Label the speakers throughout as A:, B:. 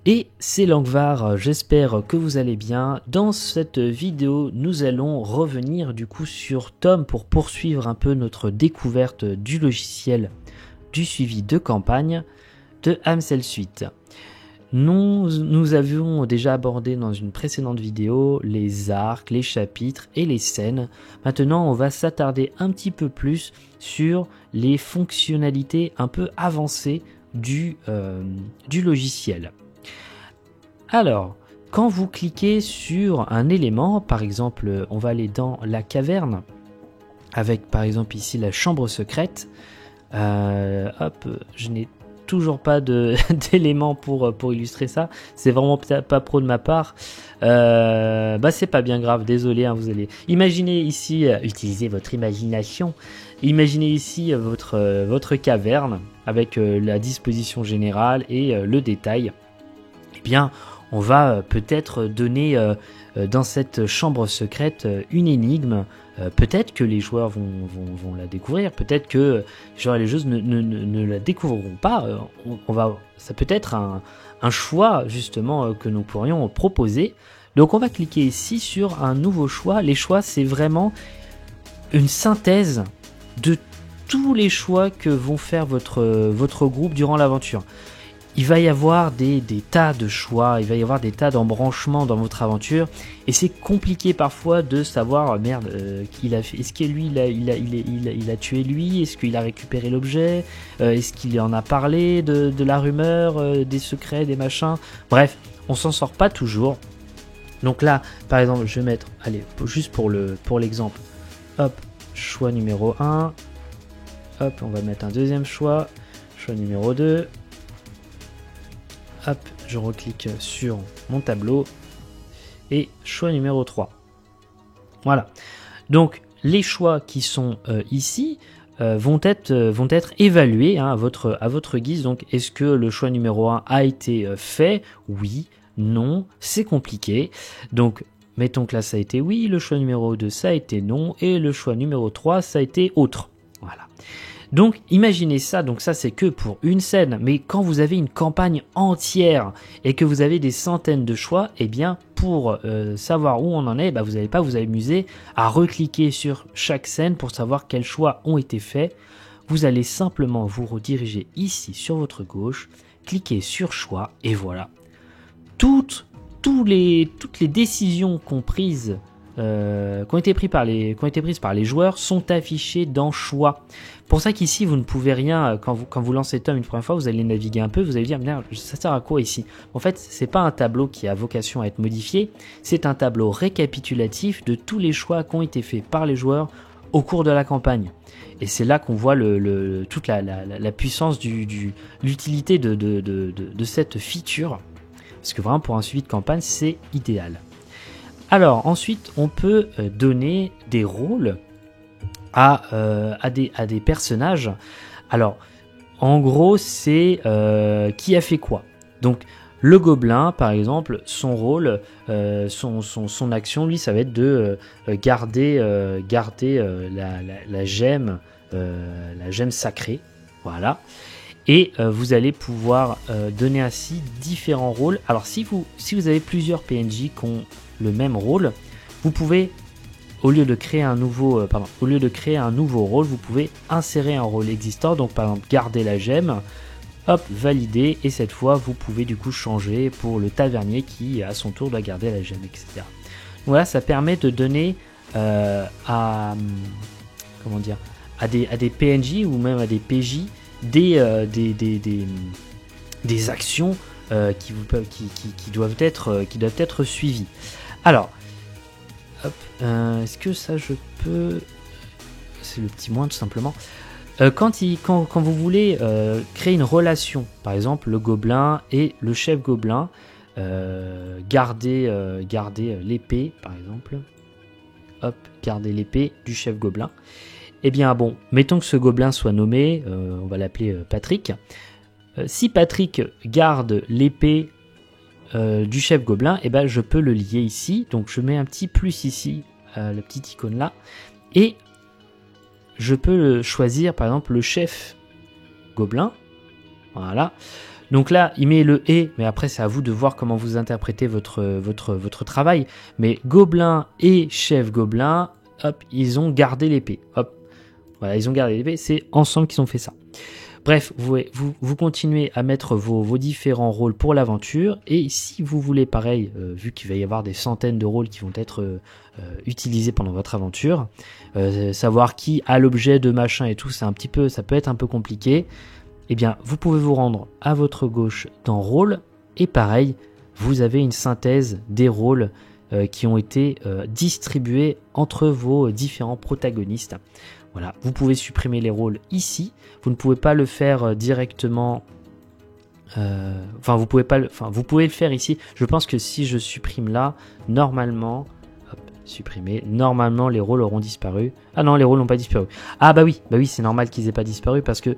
A: Et c'est Langvar, j'espère que vous allez bien. Dans cette vidéo, nous allons revenir du coup sur Tom pour poursuivre un peu notre découverte du logiciel du suivi de campagne de Amsel Suite. Nous avions déjà abordé dans une précédente vidéo les arcs, les chapitres et les scènes. Maintenant, on va s'attarder un petit peu plus sur les fonctionnalités un peu avancées du logiciel. Alors, quand vous cliquez sur un élément, par exemple, on va aller dans la caverne, avec par exemple ici la chambre secrète. Je n'ai toujours pas d'éléments pour illustrer ça. C'est vraiment pas pro de ma part. C'est pas bien grave, désolé. Vous allez imaginer ici, utilisez votre imagination. Imaginez ici votre caverne avec la disposition générale et le détail. Eh bien, on va peut-être donner dans cette chambre secrète une énigme. Peut-être que les joueurs vont la découvrir, peut-être que les joueuses ne la découvriront pas. Ça peut être un choix justement que nous pourrions proposer. Donc on va cliquer ici sur un nouveau choix. Les choix, c'est vraiment une synthèse de tous les choix que vont faire votre groupe durant l'aventure. Il va y avoir des tas de choix, il va y avoir des tas d'embranchements dans votre aventure, et c'est compliqué parfois de savoir qu'il a fait. Est-ce que lui il a tué lui, est-ce qu'il a récupéré l'objet, est-ce qu'il en a parlé de la rumeur, des secrets, des machins. Bref, on s'en sort pas toujours. Donc là, par exemple, je vais mettre, allez, juste pour l'exemple, hop, choix numéro 1, hop, on va mettre un deuxième choix numéro 2. Hop, je reclique sur mon tableau et choix numéro 3. Voilà. Donc, les choix qui sont ici vont être évalués à votre guise. Donc, est-ce que le choix numéro 1 a été fait? Oui, non, c'est compliqué. Donc, mettons que là, ça a été oui, le choix numéro 2, ça a été non, et le choix numéro 3, ça a été autre. Voilà. Donc imaginez ça, donc ça c'est que pour une scène, mais quand vous avez une campagne entière et que vous avez des centaines de choix, eh bien pour savoir où on en est, vous n'allez pas vous amuser à recliquer sur chaque scène pour savoir quels choix ont été faits. Vous allez simplement vous rediriger ici sur votre gauche, cliquer sur choix et voilà. Toutes les décisions qui ont été prises par les joueurs sont affichées dans choix. Pour ça qu'ici vous ne pouvez rien, quand vous lancez Tom une première fois, vous allez naviguer un peu, vous allez dire merde, ça sert à quoi ici? En fait, c'est pas un tableau qui a vocation à être modifié, c'est un tableau récapitulatif de tous les choix qui ont été faits par les joueurs au cours de la campagne. Et c'est là qu'on voit toute la puissance l'utilité de cette feature, parce que vraiment pour un suivi de campagne, c'est idéal. Alors ensuite, on peut donner des rôles à des personnages. Alors, en gros, c'est qui a fait quoi. Donc, le gobelin, par exemple, son rôle, son action, lui, ça va être de garder la gemme sacrée. Voilà. Et vous allez pouvoir donner ainsi différents rôles. Alors, si vous avez plusieurs PNJ qui ont le même rôle, vous pouvez, au lieu de créer un nouveau rôle, vous pouvez insérer un rôle existant. Donc par exemple garder la gemme, hop, valider, et cette fois vous pouvez du coup changer pour le tavernier qui à son tour doit garder la gemme, etc. Donc, voilà, ça permet de donner à des PNJ ou même à des PJ des actions qui doivent être suivies. Alors, hop, est-ce que ça je peux... C'est le petit moins tout simplement. Quand vous voulez créer une relation, par exemple le gobelin et le chef gobelin, garder l'épée par exemple. Hop, garder l'épée du chef gobelin. Eh bien bon, mettons que ce gobelin soit nommé, on va l'appeler Patrick. Si Patrick garde l'épée du chef gobelin, et je peux le lier ici. Donc je mets un petit plus ici, la petite icône là, et je peux choisir par exemple le chef gobelin. Voilà. Donc là, il met le « et », mais après c'est à vous de voir comment vous interprétez votre travail. Mais gobelin et chef gobelin, hop, ils ont gardé l'épée. Hop, voilà, ils ont gardé l'épée, c'est ensemble qu'ils ont fait ça. Bref, vous continuez à mettre vos différents rôles pour l'aventure, et si vous voulez, pareil, vu qu'il va y avoir des centaines de rôles qui vont être utilisés pendant votre aventure, savoir qui a l'objet de machin et tout, ça peut être un peu compliqué. Eh bien, vous pouvez vous rendre à votre gauche dans rôle, et pareil, vous avez une synthèse des rôles qui ont été distribués entre vos différents protagonistes. Voilà, vous pouvez supprimer les rôles ici. Vous ne pouvez pas le faire directement. Vous pouvez le faire ici. Je pense que si je supprime là, normalement, hop, supprimer. Normalement, les rôles auront disparu. Ah non, les rôles n'ont pas disparu. Ah bah oui, c'est normal qu'ils aient pas disparu parce que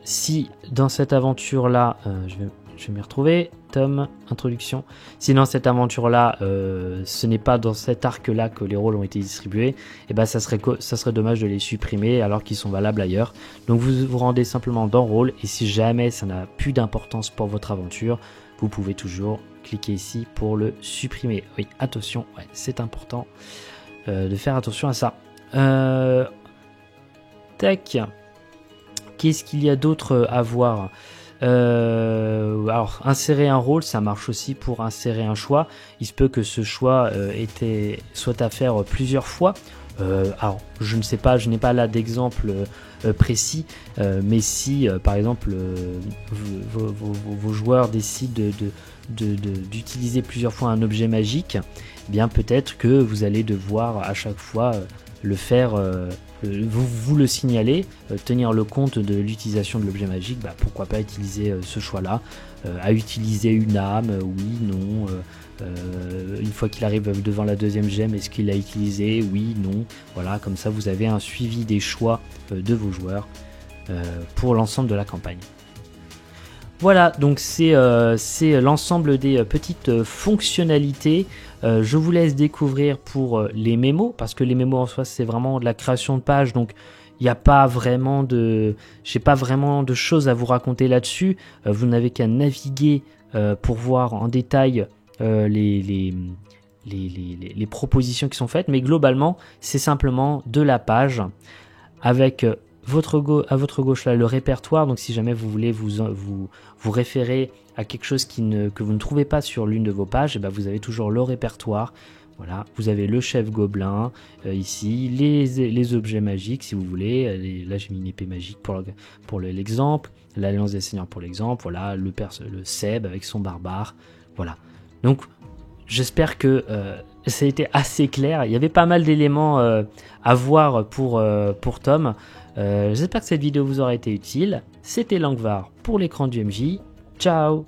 A: si dans cette aventure là, je vais m'y retrouver. Tom, introduction. Si dans cette aventure-là, ce n'est pas dans cet arc-là que les rôles ont été distribués, et ben ça serait dommage de les supprimer alors qu'ils sont valables ailleurs. Donc vous vous rendez simplement dans rôle, et si jamais ça n'a plus d'importance pour votre aventure, vous pouvez toujours cliquer ici pour le supprimer. Oui, attention, ouais, c'est important de faire attention à ça. Tac. Qu'est-ce qu'il y a d'autre à voir ? Alors insérer un rôle, ça marche aussi pour insérer un choix. Il se peut que ce choix soit à faire plusieurs fois. Alors je ne sais pas, je n'ai pas là d'exemple précis, mais si par exemple vos joueurs décident d'utiliser plusieurs fois un objet magique, eh bien peut-être que vous allez devoir à chaque fois le faire, vous le signaler, tenir le compte de l'utilisation de l'objet magique. Bah, pourquoi pas utiliser ce choix-là, à utiliser une âme, oui, non, une fois qu'il arrive devant la deuxième gemme, est-ce qu'il l'a utilisé, oui, non, voilà, comme ça vous avez un suivi des choix de vos joueurs pour l'ensemble de la campagne. Voilà, donc c'est l'ensemble des petites fonctionnalités. Je vous laisse découvrir pour les mémos, parce que les mémos en soi c'est vraiment de la création de pages, donc il n'y a pas vraiment j'ai pas vraiment de choses à vous raconter là-dessus. Vous n'avez qu'à naviguer pour voir en détail les propositions qui sont faites, mais globalement c'est simplement de la page avec à votre gauche là le répertoire. Donc si jamais vous voulez vous référer à quelque chose que vous ne trouvez pas sur l'une de vos pages, et ben vous avez toujours le répertoire. Voilà, vous avez le chef gobelin ici, les objets magiques si vous voulez. Là j'ai mis une épée magique pour l'exemple, l'alliance des seigneurs pour l'exemple. Voilà, le Seb avec son barbare. Voilà, donc j'espère que ça a été assez clair. Il y avait pas mal d'éléments à voir pour Tom. J'espère que cette vidéo vous aura été utile. C'était Langvar pour l'écran du MJ. Ciao!